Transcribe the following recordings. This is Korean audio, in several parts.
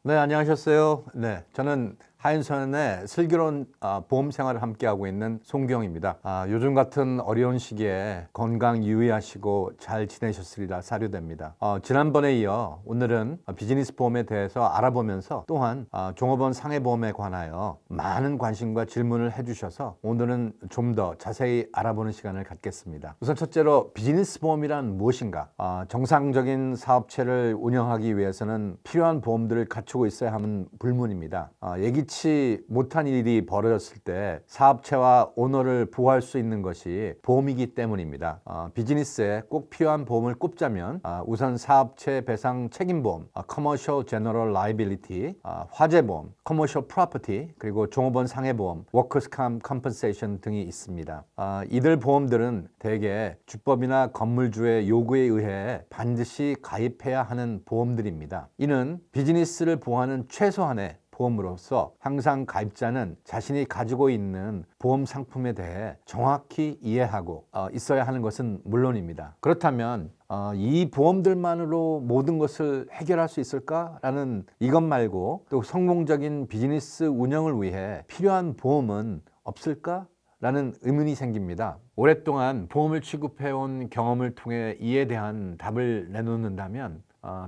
네, 안녕하셨어요. 네, 저는 하인선의 슬기로운 보험 생활을 함께하고 있는 송경입니다. 요즘 같은 어려운 시기에 건강 유의하시고 잘 지내셨으리라 사료됩니다. 지난번에 이어 오늘은 비즈니스 보험에 대해서 알아보면서 또한 종업원 상해보험에 관하여 많은 관심과 질문을 해주셔서 오늘은 좀 더 자세히 알아보는 시간을 갖겠습니다. 우선 첫째로 비즈니스 보험이란 무엇인가? 정상적인 사업체를 운영하기 위해서는 필요한 보험들을 갖추고 있어야 하는 불문입니다. 예기치 못한 일이 벌어졌을 때 사업체와 오너를 보호할 수 있는 것이 보험이기 때문입니다. 비즈니스에 꼭 필요한 보험을 꼽자면 우선 사업체 배상 책임보험, Commercial General Liability, 화재보험, Commercial Property, 그리고 종업원 상해보험, Workers' Compensation 등이 있습니다. 이들 보험들은 대개 주법이나 건물주의 요구에 의해 반드시 가입해야 하는 보험들입니다. 이는 비즈니스를 보호하는 최소한의 보험으로서 항상 가입자는 자신이 가지고 있는 보험 상품에 대해 정확히 이해하고 있어야 하는 것은 물론입니다. 그렇다면 이 보험들만으로 모든 것을 해결할 수 있을까라는 이것 말고 또 성공적인 비즈니스 운영을 위해 필요한 보험은 없을까? 라는 의문이 생깁니다. 오랫동안 보험을 취급해온 경험을 통해 이에 대한 답을 내놓는다면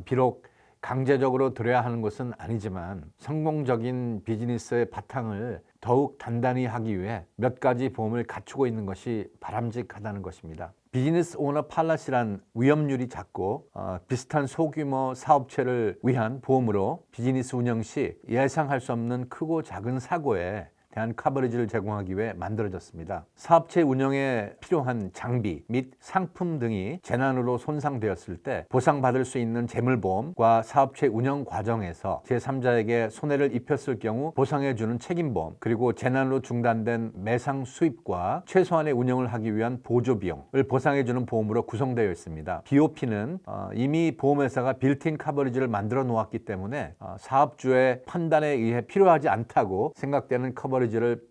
비록 강제적으로 들여야 하는 것은 아니지만 성공적인 비즈니스의 바탕을 더욱 단단히 하기 위해 몇 가지 보험을 갖추고 있는 것이 바람직하다는 것입니다. 비즈니스 오너 팔라시란 위험률이 작고 비슷한 소규모 사업체를 위한 보험으로 비즈니스 운영 시 예상할 수 없는 크고 작은 사고에 대한 커버리지를 제공하기 위해 만들어졌습니다. 사업체 운영에 필요한 장비 및 상품 등이 재난으로 손상되었을 때 보상받을 수 있는 재물보험과 사업체 운영 과정에서 제3자에게 손해를 입혔을 경우 보상해주는 책임보험, 그리고 재난으로 중단된 매상 수입과 최소한의 운영을 하기 위한 보조비용을 보상해주는 보험으로 구성되어 있습니다. BOP는 이미 보험회사가 빌트인 커버리지를 만들어 놓았기 때문에 사업주의 판단에 의해 필요하지 않다고 생각되는 커버리지를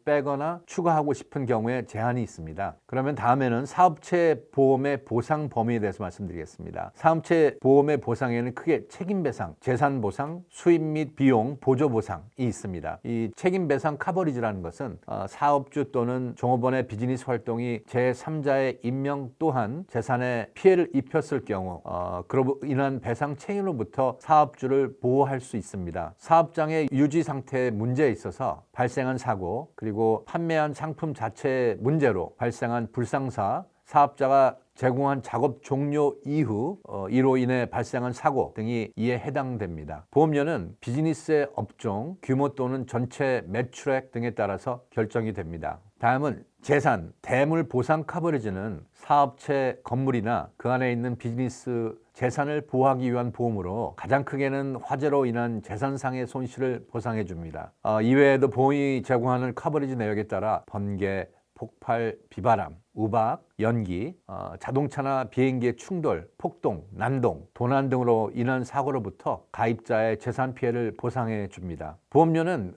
빼거나 추가하고 싶은 경우에 제한이 있습니다. 그러면 다음에는 사업체 보험의 보상 범위에 대해서 말씀드리겠습니다. 사업체 보험의 보상에는 크게 책임배상, 재산보상, 수입 및 비용 보조보상이 있습니다. 이 책임배상 커버리지라는 것은 사업주 또는 종업원의 비즈니스 활동이 제3자의 임명 또한 재산에 피해를 입혔을 경우 그로 인한 배상 책임으로부터 사업주를 보호할 수 있습니다. 사업장의 유지 상태에 문제에 있어서 발생한 사고, 그리고 판매한 상품 자체의 문제로 발생한 불상사, 사업자가 제공한 작업 종료 이후 이로 인해 발생한 사고 등이 이에 해당됩니다. 보험료는 비즈니스의 업종, 규모 또는 전체 매출액 등에 따라서 결정이 됩니다. 다음은 재산, 대물 보상 커버리지는 사업체 건물이나 그 안에 있는 비즈니스 재산을 보호하기 위한 보험으로 가장 크게는 화재로 인한 재산상의 손실을 보상해 줍니다. 이외에도 보험이 제공하는 커버리지 내역에 따라 번개, 폭발, 비바람, 우박, 연기, 자동차나 비행기의 충돌, 폭동, 난동, 도난 등으로 인한 사고로부터 가입자의 재산 피해를 보상해 줍니다. 보험료는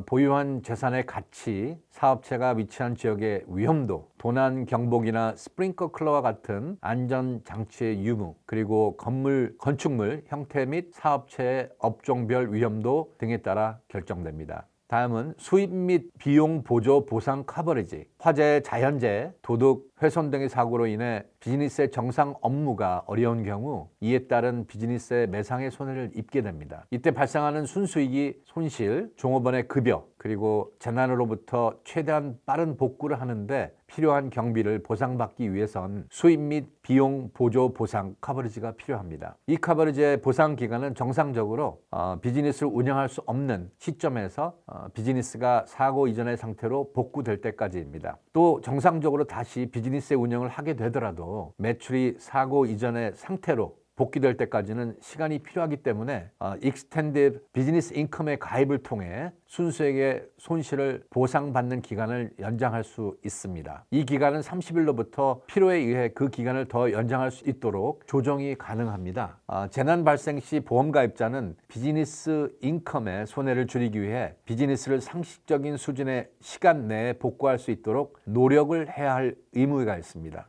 보유한 재산의 가치, 사업체가 위치한 지역의 위험도, 도난 경보기나 스프링클러와 같은 안전장치의 유무, 그리고 건축물 형태 및 사업체의 업종별 위험도 등에 따라 결정됩니다. 다음은 수입 및 비용 보조 보상 커버리지. 화재, 자연재해, 도둑, 훼손 등의 사고로 인해 비즈니스의 정상 업무가 어려운 경우 이에 따른 비즈니스의 매상의 손해를 입게 됩니다. 이때 발생하는 순수익이 손실, 종업원의 급여, 그리고 재난으로부터 최대한 빠른 복구를 하는데 필요한 경비를 보상받기 위해선 수입 및 비용 보조 보상 커버리지가 필요합니다. 이 커버리지의 보상 기간은 정상적으로 비즈니스를 운영할 수 없는 시점에서 비즈니스가 사고 이전의 상태로 복구될 때까지입니다. 또 정상적으로 다시 비즈니스의 운영을 하게 되더라도 매출이 사고 이전의 상태로 복귀될 때까지는 시간이 필요하기 때문에 Extended Business Income의 가입을 통해 순수익의 손실을 보상받는 기간을 연장할 수 있습니다. 이 기간은 30일로부터 필요에 의해 그 기간을 더 연장할 수 있도록 조정이 가능합니다. 재난 발생 시 보험 가입자는 비즈니스 인컴의 손해를 줄이기 위해 비즈니스를 상식적인 수준의 시간 내에 복구할 수 있도록 노력을 해야 할 의무가 있습니다.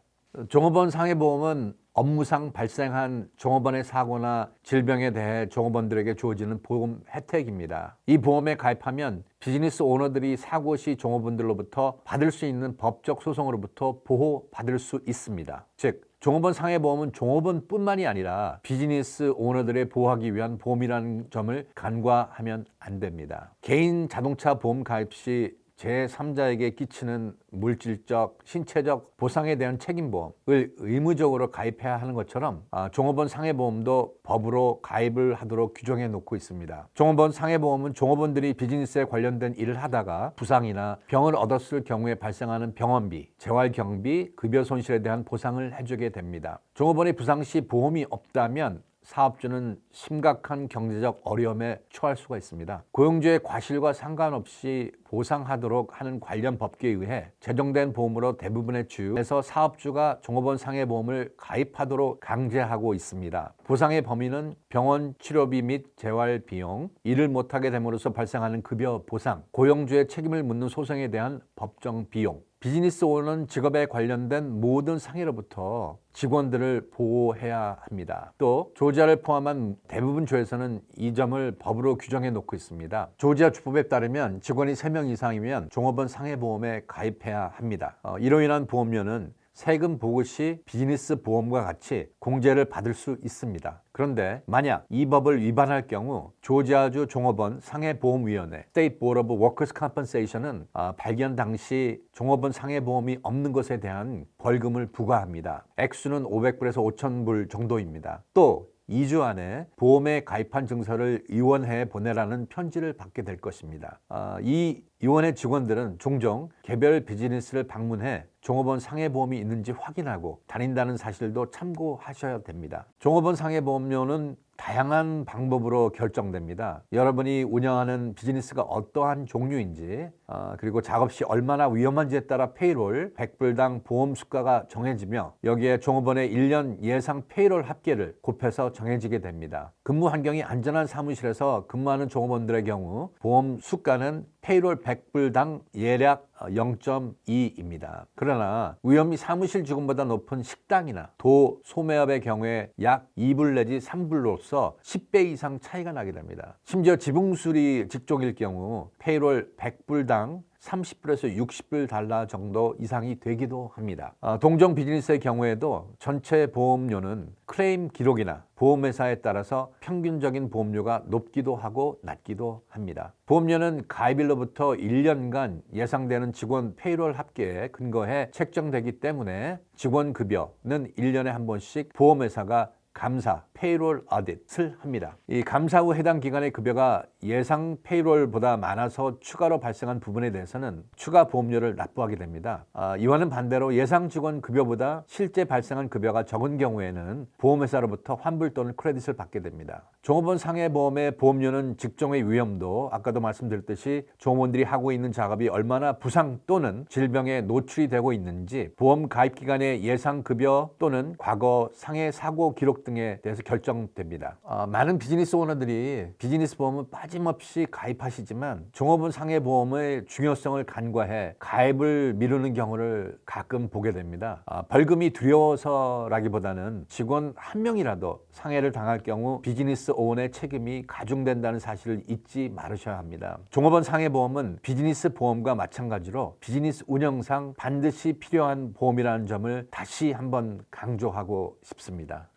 종업원 상해보험은 업무상 발생한 종업원의 사고나 질병에 대해 종업원들에게 주어지는 보험 혜택입니다. 이 보험에 가입하면 비즈니스 오너들이 사고 시 종업원들로부터 받을 수 있는 법적 소송으로부터 보호받을 수 있습니다. 즉, 종업원 상해보험은 종업원뿐만이 아니라 비즈니스 오너들을 보호하기 위한 보험이라는 점을 간과하면 안 됩니다. 개인 자동차 보험 가입 시 제3자에게 끼치는 물질적, 신체적 보상에 대한 책임보험을 의무적으로 가입해야 하는 것처럼 종업원 상해보험도 법으로 가입을 하도록 규정해 놓고 있습니다. 종업원 상해보험은 종업원들이 비즈니스에 관련된 일을 하다가 부상이나 병을 얻었을 경우에 발생하는 병원비, 재활경비, 급여 손실에 대한 보상을 해주게 됩니다. 종업원이 부상 시 보험이 없다면 사업주는 심각한 경제적 어려움에 처할 수가 있습니다. 고용주의 과실과 상관없이 보상하도록 하는 관련 법규에 의해 제정된 보험으로 대부분의 주에서 사업주가 종업원 상해보험을 가입하도록 강제하고 있습니다. 보상의 범위는 병원 치료비 및 재활 비용, 일을 못하게 됨으로써 발생하는 급여 보상, 고용주의 책임을 묻는 소송에 대한 법정 비용, 비즈니스 오너는 직업에 관련된 모든 상해로부터 직원들을 보호해야 합니다. 또 조지아를 포함한 대부분 주에서는 이 점을 법으로 규정해 놓고 있습니다. 조지아 주법에 따르면 직원이 3명 이상이면 종업원 상해보험에 가입해야 합니다. 이로 인한 보험료는 세금 보고 시 비즈니스 보험과 같이 공제를 받을 수 있습니다. 그런데 만약 이 법을 위반할 경우 조지아주 종업원 상해보험위원회 State Board of Workers' Compensation은 발견 당시 종업원 상해보험이 없는 것에 대한 벌금을 부과합니다. 액수는 500불에서 5,000불 정도입니다. 또 2주 안에 보험에 가입한 증서를 위원회에 보내라는 편지를 받게 될 것입니다. 이 위원회 직원들은 종종 개별 비즈니스를 방문해 종업원 상해보험이 있는지 확인하고 다닌다는 사실도 참고하셔야 됩니다. 종업원 상해보험료는 다양한 방법으로 결정됩니다. 여러분이 운영하는 비즈니스가 어떠한 종류인지 그리고 작업 시 얼마나 위험한지에 따라 페이롤 100불당 보험 수가가 정해지며 여기에 종업원의 1년 예상 페이롤 합계를 곱해서 정해지게 됩니다. 근무 환경이 안전한 사무실에서 근무하는 종업원들의 경우 보험 수가는 페이롤 100불당 예략 0.2입니다. 그러나 위험이 사무실 직원보다 높은 식당이나 도 소매업의 경우에 약 2불 내지 3불로서 10배 이상 차이가 나게 됩니다. 심지어 지붕수리 직종일 경우 페이롤 100불당 30불에서 60불 달러 정도 이상이 되기도 합니다. 동종 비즈니스의 경우에도 전체 보험료는 클레임 기록이나 보험회사에 따라서 평균적인 보험료가 높기도 하고 낮기도 합니다. 보험료는 가입일로부터 1년간 예상되는 직원 페이롤 합계에 근거해 책정되기 때문에 직원 급여는 1년에 한 번씩 보험회사가 감사, 페이롤 어딧을 합니다. 이 감사 후 해당 기간의 급여가 예상 페이롤보다 많아서 추가로 발생한 부분에 대해서는 추가 보험료를 납부하게 됩니다. 이와는 반대로 예상 직원 급여보다 실제 발생한 급여가 적은 경우에는 보험회사로부터 환불 또는 크레딧을 받게 됩니다. 종업원 상해보험의 보험료는 직종의 위험도 아까도 말씀드렸듯이 종업원들이 하고 있는 작업이 얼마나 부상 또는 질병에 노출이 되고 있는지 보험 가입 기간의 예상 급여 또는 과거 상해 사고 기록 등에 대해서 결정됩니다. 많은 비즈니스 오너들이 비즈니스 보험은 빠짐없이 가입하시지만 종업원 상해보험의 중요성을 간과해 가입을 미루는 경우를 가끔 보게 됩니다. 벌금이 두려워서라기보다는 직원 한 명이라도 상해를 당할 경우 비즈니스 오너의 책임이 가중된다는 사실을 잊지 말으셔야 합니다. 종업원 상해보험은 비즈니스 보험과 마찬가지로 비즈니스 운영상 반드시 필요한 보험이라는 점을 다시 한번 강조하고 싶습니다.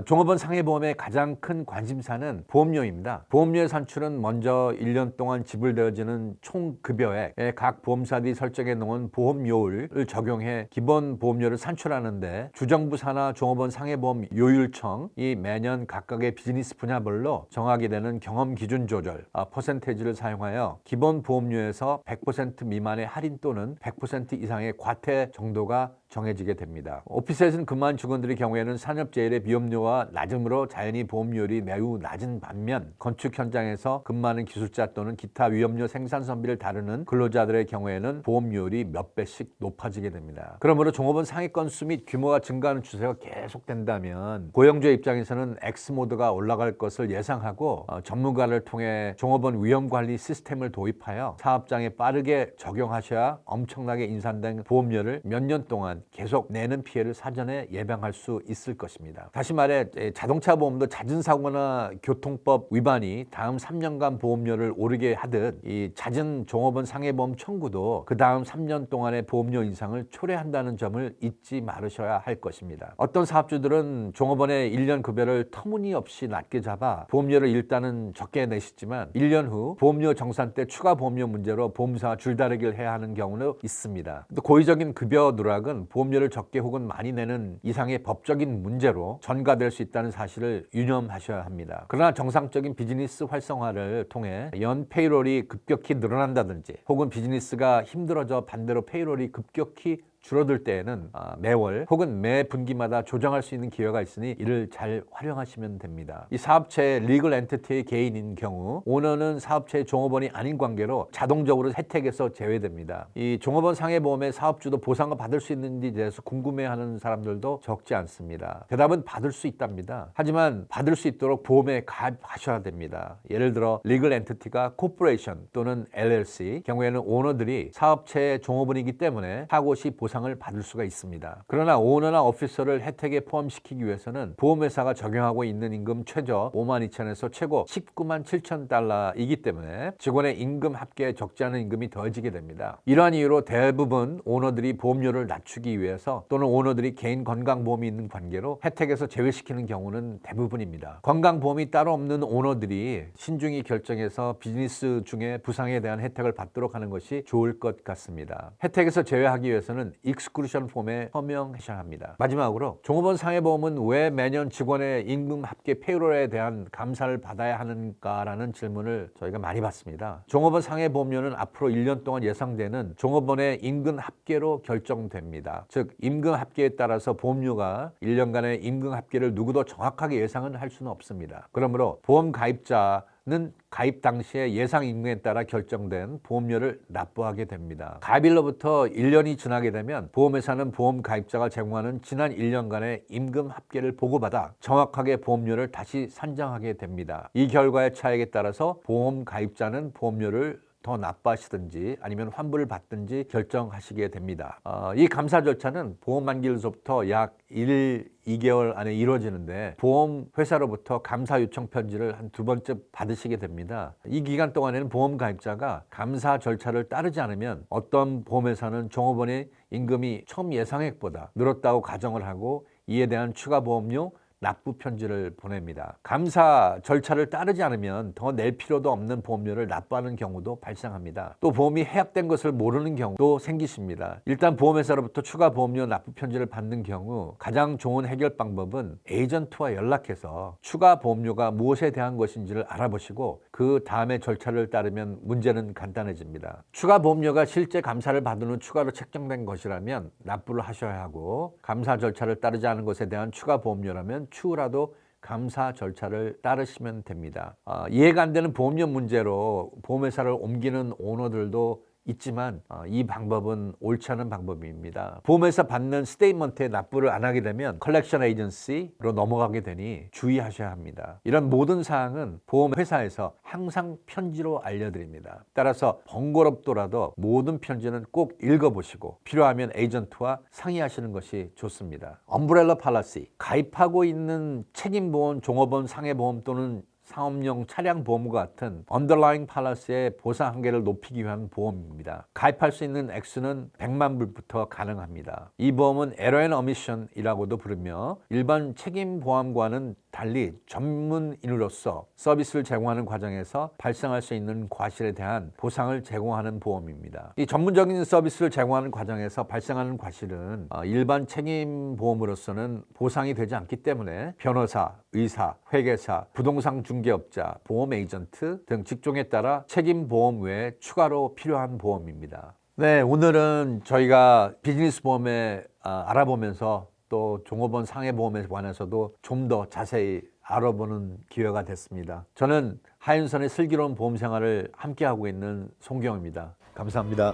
종업원 상해보험의 가장 큰 관심사는 보험료입니다. 보험료의 산출은 먼저 1년 동안 지불되어지는 총 급여액에 각 보험사들이 설정해 놓은 보험료율을 적용해 기본 보험료를 산출하는데 주정부 산하 종업원 상해보험 요율청이 매년 각각의 비즈니스 분야별로 정하게 되는 경험 기준 조절 퍼센테이지를 사용하여 기본 보험료에서 100% 미만의 할인 또는 100% 이상의 과태 정도가 정해지게 됩니다. 오피스에서는 근무한 직원들의 경우에는 산업재해의 비용료가 낮으므로 자연히 보험료율이 매우 낮은 반면 건축 현장에서 근무하는 기술자 또는 기타 위험료 생산 선비를 다루는 근로자들의 경우에는 보험료율이 몇 배씩 높아지게 됩니다. 그러므로 종업원 상해 건수 및 규모가 증가하는 추세가 계속된다면 고용주의 입장에서는 X모드가 올라갈 것을 예상하고 전문가를 통해 종업원 위험관리 시스템을 도입하여 사업장에 빠르게 적용하셔야 엄청나게 인상된 보험료를 몇 년 동안 있다면 계속 내는 피해를 사전에 예방할 수 있을 것입니다. 다시 말해 자동차 보험도 잦은 사고나 교통법 위반이 다음 3년간 보험료를 오르게 하듯 이 잦은 종업원 상해보험 청구도 그 다음 3년 동안의 보험료 인상을 초래한다는 점을 잊지 말으셔야 할 것입니다. 어떤 사업주들은 종업원의 1년 급여를 터무니없이 낮게 잡아 보험료를 일단은 적게 내시지만 1년 후 보험료 정산 때 추가 보험료 문제로 보험사와 줄다리기를 해야 하는 경우도 있습니다. 또 고의적인 급여 누락은 보험료를 적게 혹은 많이 내는 이상의 법적인 문제로 전가될 수 있다는 사실을 유념하셔야 합니다. 그러나 정상적인 비즈니스 활성화를 통해 연 페이롤이 급격히 늘어난다든지 혹은 비즈니스가 힘들어져 반대로 페이롤이 급격히 줄어들 때에는 매월 혹은 매 분기마다 조정할 수 있는 기회가 있으니 이를 잘 활용하시면 됩니다. 이 사업체의 리글 엔티티의 개인인 경우 오너는 사업체의 종업원이 아닌 관계로 자동적으로 혜택에서 제외됩니다. 이 종업원 상해보험의 사업주도 보상을 받을 수 있는지에 대해서 궁금해하는 사람들도 적지 않습니다. 대답은 받을 수 있답니다. 하지만 받을 수 있도록 보험에 가입하셔야 됩니다. 예를 들어 리글 엔티티가 코퍼레이션 또는 LLC 경우에는 오너들이 사업체의 종업원이기 때문에 사고 시 보상을 받을 수가 있습니다. 그러나 오너나 오피서를 혜택에 포함시키기 위해서는 보험회사가 적용하고 있는 임금 최저 52,000에서 최고 19만 7천 달러이기 때문에 직원의 임금 합계에 적지 않은 임금이 더해지게 됩니다. 이러한 이유로 대부분 오너들이 보험료를 낮추기 위해서 또는 오너들이 개인 건강보험이 있는 관계로 혜택에서 제외시키는 경우는 대부분입니다. 건강보험이 따로 없는 오너들이 신중히 결정해서 비즈니스 중에 부상에 대한 혜택을 받도록 하는 것이 좋을 것 같습니다. 혜택에서 제외하기 위해서는 익스크루션 폼에 서명하셔야 합니다. 마지막으로 종업원 상해보험은 왜 매년 직원의 임금 합계 페이롤에 대한 감사를 받아야 하는가라는 질문을 저희가 많이 받습니다. 종업원 상해보험료는 앞으로 1년 동안 예상되는 종업원의 임금 합계로 결정됩니다. 즉 임금 합계에 따라서 보험료가 1년간의 임금 합계를 누구도 정확하게 예상은 할 수는 없습니다. 그러므로 보험 가입자는 가입 당시의 예상 임금에 따라 결정된 보험료를 납부하게 됩니다. 가입일로부터 1년이 지나게 되면 보험회사는 보험 가입자가 제공하는 지난 1년간의 임금 합계를 보고받아 정확하게 보험료를 다시 산정하게 됩니다. 이 결과의 차익에 따라서 보험 가입자는 보험료를 더 납부하시든지 아니면 환불을 받든지 결정하시게 됩니다. 이 감사 절차는 보험 만기일로부터 약 2개월 안에 이루어지는데 보험회사로부터 감사 요청 편지를 한 2번째 받으시게 됩니다. 이 기간 동안에는 보험 가입자가 감사 절차를 따르지 않으면 어떤 보험회사는 종업원의 임금이 처음 예상액보다 늘었다고 가정을 하고 이에 대한 추가 보험료 납부 편지를 보냅니다. 감사 절차를 따르지 않으면 더 낼 필요도 없는 보험료를 납부하는 경우도 발생합니다. 또 보험이 해약된 것을 모르는 경우도 생기십니다. 일단 보험회사로부터 추가 보험료 납부 편지를 받는 경우 가장 좋은 해결 방법은 에이전트와 연락해서 추가 보험료가 무엇에 대한 것인지를 알아보시고 그 다음에 절차를 따르면 문제는 간단해집니다. 추가 보험료가 실제 감사를 받은 후 추가로 책정된 것이라면 납부를 하셔야 하고 감사 절차를 따르지 않은 것에 대한 추가 보험료라면 추후라도 감사 절차를 따르시면 됩니다. 이해가 안 되는 보험료 문제로 보험회사를 옮기는 오너들도 있지만 이 방법은 옳지 않은 방법입니다. 보험회사 받는 스테이트먼트에 납부를 안 하게 되면 컬렉션 에이전시로 넘어가게 되니 주의하셔야 합니다. 이런 모든 사항은 보험회사에서 항상 편지로 알려드립니다. 따라서 번거롭더라도 모든 편지는 꼭 읽어보시고 필요하면 에이전트와 상의하시는 것이 좋습니다. 엄브렐라 팔러시, 가입하고 있는 책임보험, 종업원 상해보험 또는 상업용 차량 보험과 같은 언더라잉 팔러시의 보상 한계를 높이기 위한 보험입니다. 가입할 수 있는 액수는 100만 불부터 가능합니다. 이 보험은 에러 앤 어미션이라고도 부르며 일반 책임 보험과는 달리 전문인으로서 서비스를 제공하는 과정에서 발생할 수 있는 과실에 대한 보상을 제공하는 보험입니다. 이 전문적인 서비스를 제공하는 과정에서 발생하는 과실은 일반 책임 보험으로서는 보상이 되지 않기 때문에 변호사, 의사, 회계사, 부동산 중개업자, 보험 에이전트 등 직종에 따라 책임 보험 외에 추가로 필요한 보험입니다. 네, 오늘은 저희가 비즈니스 보험에 알아보면서 또 종업원 상해보험에 관해서도 좀 더 자세히 알아보는 기회가 됐습니다. 저는 하윤선의 슬기로운 보험 생활을 함께하고 있는 송경입니다. 감사합니다.